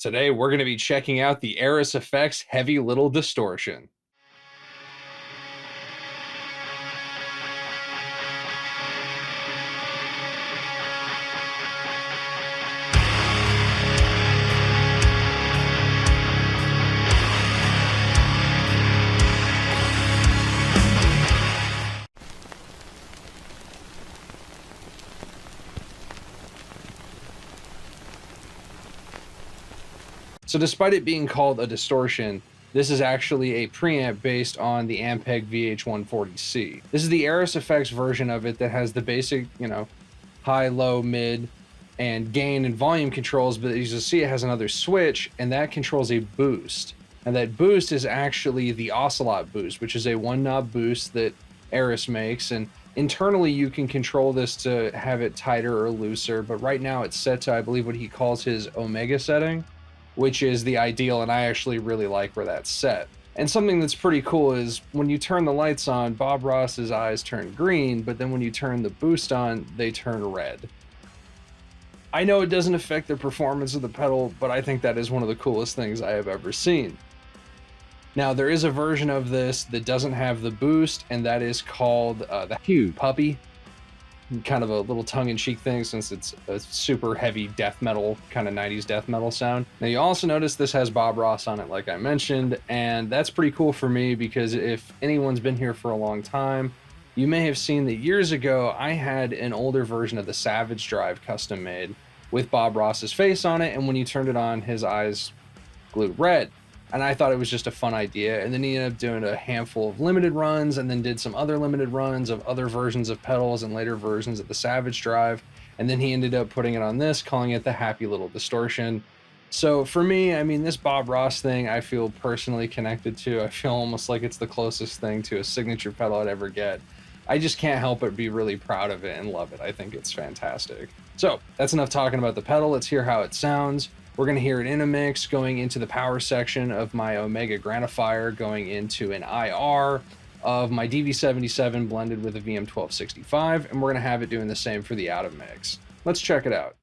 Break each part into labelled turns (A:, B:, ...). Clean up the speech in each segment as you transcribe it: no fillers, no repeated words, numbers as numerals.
A: Today, we're going to be checking out the Airis Effects Heavy Little Distortion. So despite it being called a distortion, this is actually a preamp based on the Ampeg vh140c. This is the Airis Effects version of it that has the basic, high, low, mid, and gain and volume controls, but as you'll see, it has another switch, and that controls a boost. And that boost is actually the Ocelot boost, which is a one-knob boost that Airis makes, and internally you can control this to have it tighter or looser, but right now it's set to, I believe, what he calls his Omega setting, which is the ideal, and I actually really like where that's set. And something that's pretty cool is when you turn the lights on, Bob Ross's eyes turn green, but then when you turn the boost on, they turn red. I know it doesn't affect the performance of the pedal, but I think that is one of the coolest things I have ever seen. Now, there is a version of this that doesn't have the boost, and that is called the Huge Puppy. Kind of a little tongue-in-cheek thing since it's a super heavy death metal, kind of 90s death metal sound. Now, you also notice this has Bob Ross on it, like I mentioned, and that's pretty cool for me because if anyone's been here for a long time, you may have seen that years ago I had an older version of the Savage Drive custom made with Bob Ross's face on it, and when you turned it on, his eyes glowed red. And I thought it was just a fun idea. And then he ended up doing a handful of limited runs and then did some other limited runs of other versions of pedals and later versions of the Savage Drive. And then he ended up putting it on this, calling it the Happy Little Distortion. So for me, I mean, this Bob Ross thing, I feel personally connected to. I feel almost like it's the closest thing to a signature pedal I'd ever get. I just can't help but be really proud of it and love it. I think it's fantastic. So that's enough talking about the pedal. Let's hear how it sounds. We're going to hear it in a mix, going into the power section of my Omega Grantifier, going into an IR of my DV77 blended with a VM1265, and we're going to have it doing the same for the out of mix. Let's check it out.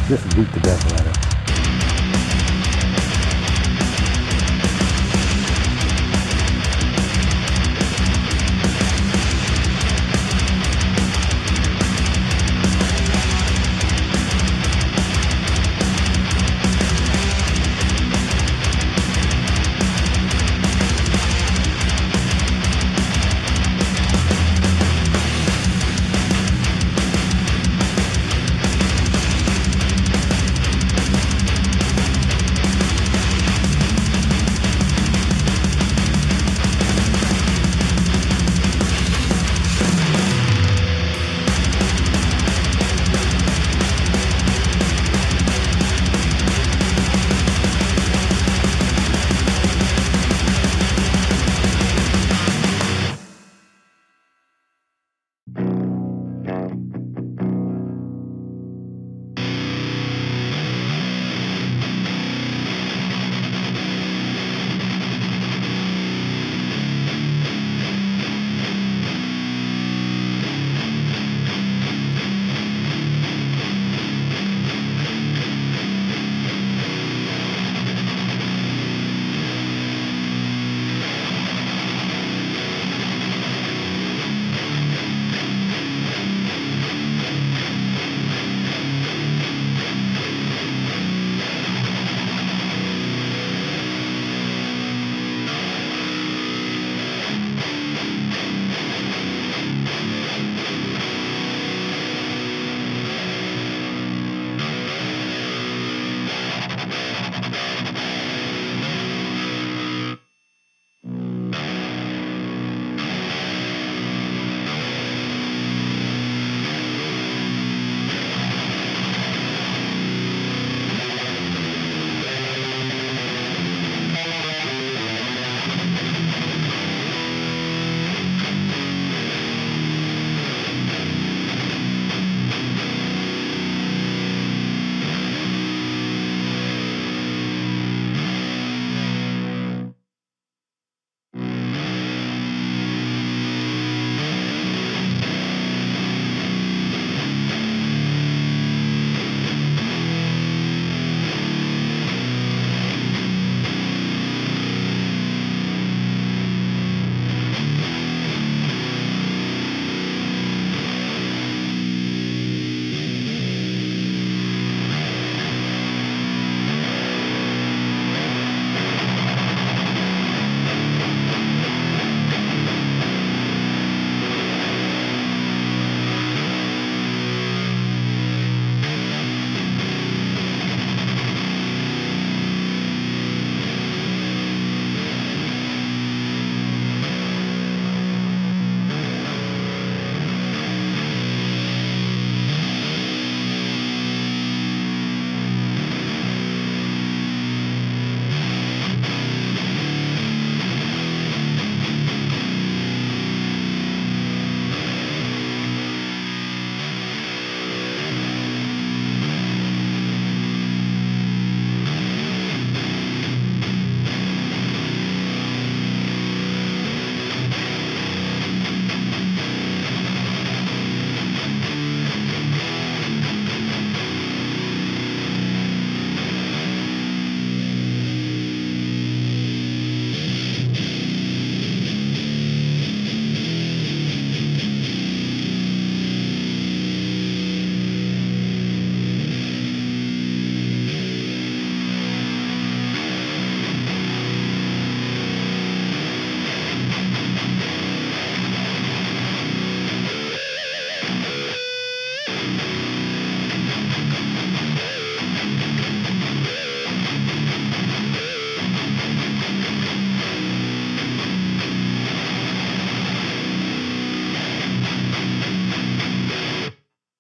B: Just beat the devil out of it.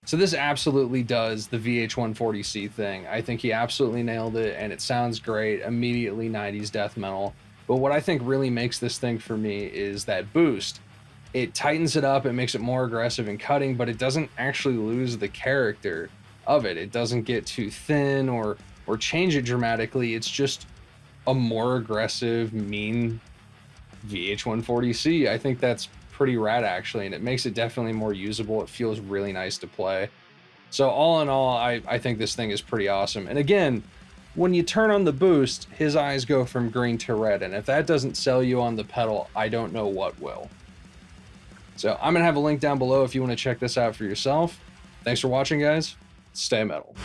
A: So this absolutely does the vh140c thing. I think he absolutely nailed it, and it sounds great. Immediately 90s death metal. But what I think really makes this thing for me is that boost. It tightens it up, it makes it more aggressive in cutting, but it doesn't actually lose the character of it. It doesn't get too thin or change it dramatically. It's just a more aggressive, mean vh140c. I think that's pretty rad, actually, and it makes it definitely more usable. It feels really nice to play. So all in all, I think this thing is pretty awesome. And again, when you turn on the boost, his eyes go from green to red, and if that doesn't sell you on the pedal, I don't know what will. So I'm gonna have a link down below if you want to check this out for yourself. Thanks for watching, guys. Stay metal.